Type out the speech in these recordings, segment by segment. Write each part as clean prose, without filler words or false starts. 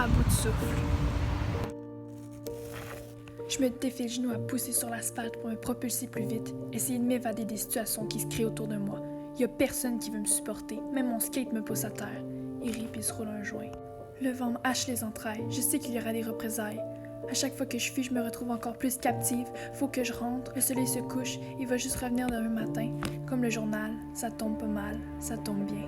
à bout de souffle. Je me défile le genou à pousser sur l'asphalte pour me propulser plus vite, essayer de m'évader des situations qui se créent autour de moi. Il y a personne qui veut me supporter, même mon skate me pousse à terre. Il rit puis se roule un joint. Le vent me hache les entrailles, je sais qu'il y aura des représailles. À chaque fois que je fuis, je me retrouve encore plus captive. Faut que je rentre, le soleil se couche, il va juste revenir demain matin. Comme le journal, ça tombe pas mal, ça tombe bien.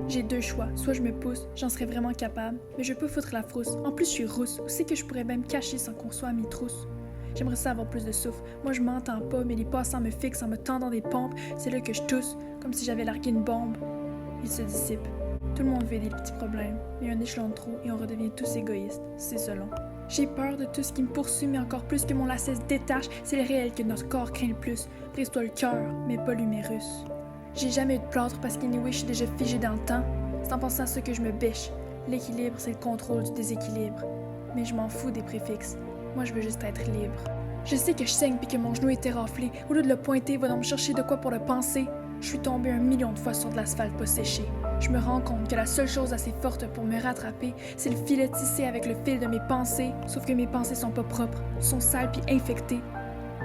J'ai deux choix, soit je me pousse, j'en serais vraiment capable, mais je peux foutre la frousse. En plus, je suis rousse, où c'est que je pourrais même me cacher sans qu'on soit à mes trousses? J'aimerais ça avoir plus de souffle. Moi, je m'entends pas, mais les passants me fixent en me tendant des pompes. C'est là que je tousse, comme si j'avais largué une bombe. Il se dissipe. Tout le monde veut des petits problèmes, mais un échelon de trop et on redevient tous égoïstes. C'est selon. J'ai peur de tout ce qui me poursuit, mais encore plus que mon lacet se détache, c'est le réel que notre corps craint le plus. Brise-toi le cœur, mais pas l'humérus. J'ai jamais eu de plâtre parce qu'anyway, je suis déjà figée dans le temps. C'est en pensant à ça que je me bêche. L'équilibre, c'est le contrôle du déséquilibre. Mais je m'en fous des préfixes. Moi, je veux juste être libre. Je sais que je saigne puis que mon genou est éraflé. Au lieu de le pointer, va donc me chercher de quoi pour le penser. Je suis tombée 1 million de fois sur de l'asphalte pas séché. Je me rends compte que la seule chose assez forte pour me rattraper, c'est le filet tissé avec le fil de mes pensées. Sauf que mes pensées sont pas propres, sont sales puis infectées.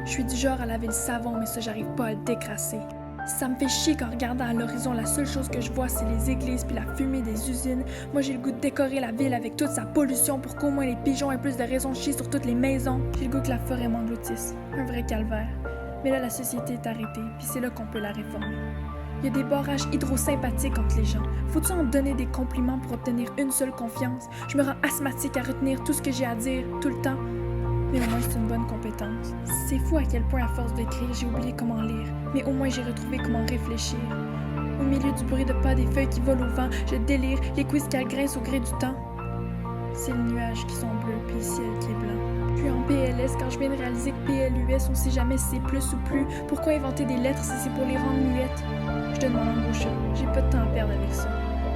Je suis du genre à laver le savon, mais ça, j'arrive pas à le décrasser. Ça me fait chier qu'en regardant à l'horizon, la seule chose que je vois, c'est les églises puis la fumée des usines. Moi, j'ai le goût de décorer la ville avec toute sa pollution pour qu'au moins les pigeons aient plus de raisons de chier sur toutes les maisons. J'ai le goût que la forêt m'engloutisse. Un vrai calvaire. Mais là, la société est arrêtée, puis c'est là qu'on peut la réformer. Il y a des barrages hydrosympathiques entre les gens. Faut-tu en donner des compliments pour obtenir une seule confiance? Je me rends asthmatique à retenir tout ce que j'ai à dire, tout le temps. Mais au moins, c'est une bonne compétence. C'est fou à quel point, à force d'écrire, j'ai oublié comment lire. Mais au moins, j'ai retrouvé comment réfléchir. Au milieu du bruit de pas des feuilles qui volent au vent, je délire, les quiz qui agressent au gré du temps. C'est les nuages qui sont bleus, puis le ciel qui est blanc. Puis en PLS, quand je viens de réaliser que PLUS, on sait jamais si c'est plus ou plus. Pourquoi inventer des lettres si c'est pour les rendre muettes? Je donne mon langue au chat. J'ai pas de temps à perdre avec ça.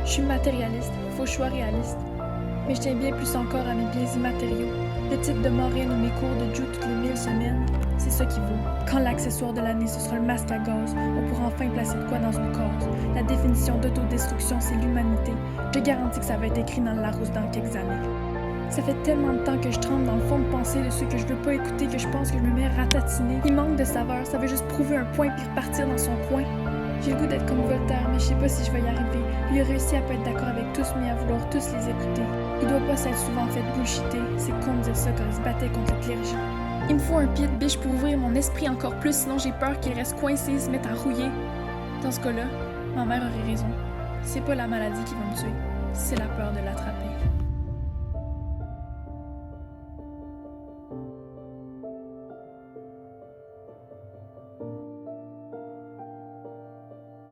Je suis matérialiste, faut que je sois réaliste. Mais je tiens bien plus encore à mes biens immatériaux. Le titre de marraine ou mes cours de Joe toutes les 1000 semaines, c'est ça qui vaut. Quand l'accessoire de l'année, ce sera le masque à gaz, on pourra enfin placer de quoi dans une case. La définition d'autodestruction, c'est l'humanité. Je garantis que ça va être écrit dans le Larousse dans quelques années. Ça fait tellement de temps que je tremble dans le fond de pensée de ceux que je veux pas écouter que je pense que je me mets à ratatiner. Il manque de saveur, ça veut juste prouver un point puis repartir dans son coin. J'ai le goût d'être comme Voltaire, mais je sais pas si je vais y arriver. Lui a réussi à pas être d'accord avec tous, mais à vouloir tous les écouter. Il doit pas s'être souvent fait bullshiter. C'est con de dire ça quand il se battait contre le clergé. Il me faut un pied de biche pour ouvrir mon esprit encore plus, sinon j'ai peur qu'il reste coincé et se mette à rouiller. Dans ce cas-là, ma mère aurait raison. C'est pas la maladie qui va me tuer, c'est la peur de l'attraper.